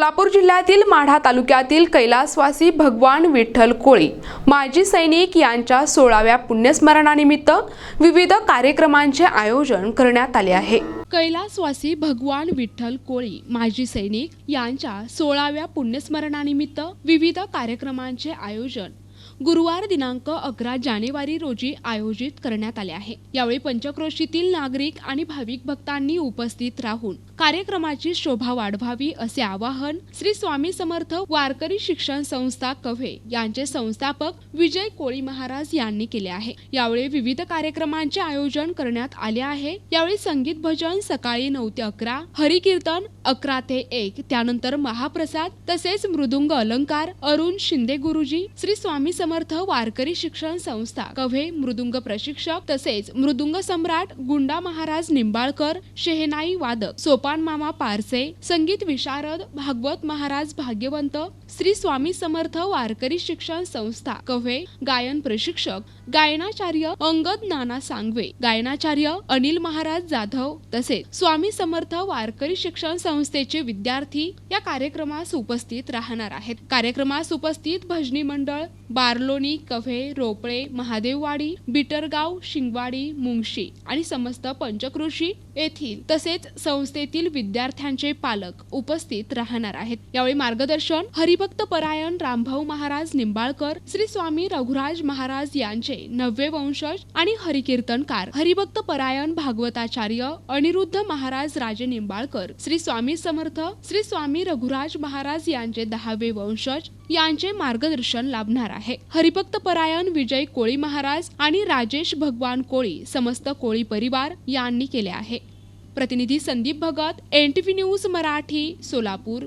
सोलापूर जिल्ह्यातील माढा तालुक्यातील कैलासवासी भगवान विठ्ठल कोळी माजी सैनिक यांच्या 16व्या पुण्यस्मरणानिमित्त विविध कार्यक्रमांचे आयोजन करण्यात आले आहे। कैलासवासी भगवान विठ्ठल कोळी माजी सैनिक यांच्या 16व्या पुण्यस्मरणानिमित्त विविध कार्यक्रमांचे आयोजन गुरुवार दिनांक 11 जानेवारी रोजी आयोजित करण्यात आले आहे। यावेळी पंचक्रोशीतील नागरिक आणि भाविक भक्तांनी उपस्थित राहून कार्यक्रमाची शोभा वाढवावी असे आवाहन श्री स्वामी समर्थ वारकरी शिक्षण संस्था कव्हे यांचे संस्थापक विजय कोळी महाराज यांनी केले आहे। यावेळी विविध कार्यक्रमांचे आयोजन करण्यात आले आहे। यावेळी संगीत भजन सकाळी 9 ते 11, हरिकीर्तन 11 ते 1, त्यानंतर महाप्रसाद तसेच मृदुंग अलंकार अरुण शिंदे गुरुजी, श्री स्वामी समर्थ वारकरी शिक्षण संस्था कव्हे मृदुंग प्रशिक्षक तसेच मृदुंग सम्राट गुंडा महाराज निंबाळकर, शेहनाई वादक सोपान मामा पारसे, संगीत विशारद भागवत महाराज भाग्यवंत, श्री स्वामी समर्थ वारकरी शिक्षण संस्था कव्हे गायन प्रशिक्षक गायनाचार्य अंगद नाना सांगवे, गायनाचार्य अनिल महाराज जाधव तसेच स्वामी समर्थ वारकरी शिक्षण संस्थेचे विद्यार्थी या कार्यक्रमास उपस्थित राहणार आहेत। कार्यक्रमास उपस्थित भजनी मंडळ बारलोनी, कव्हे, रोपळे, महादेववाडी, बिटरगाव, शिंगवाडी, मुंगशी आणि समस्त पंचक्रोशी येथील तसेच संस्थेतील विद्यार्थ्यांचे पालक उपस्थित राहणार आहेत। यावेळी मार्गदर्शन हरिभक्त परायण रामभाऊ महाराज निंबाळकर, श्री स्वामी रघुराज महाराज यांचे 9वे वंशज आणि हरिकीर्तनकार हरिभक्त परायण भागवताचार्य अनिरुद्ध महाराज राजे निंबाळकर, श्री स्वामी समर्थ श्री स्वामी रघुराज महाराज यांचे 10वे वंशज यांचे मार्गदर्शन लाभणार आहे। हरिभक्त परायण विजय कोळी महाराज आणि राजेश भगवान कोळी समस्त कोळी परिवार यांनी केले आहे। प्रतिनिधी संदीप भगत, NTV न्यूज मराठी, सोलापूर।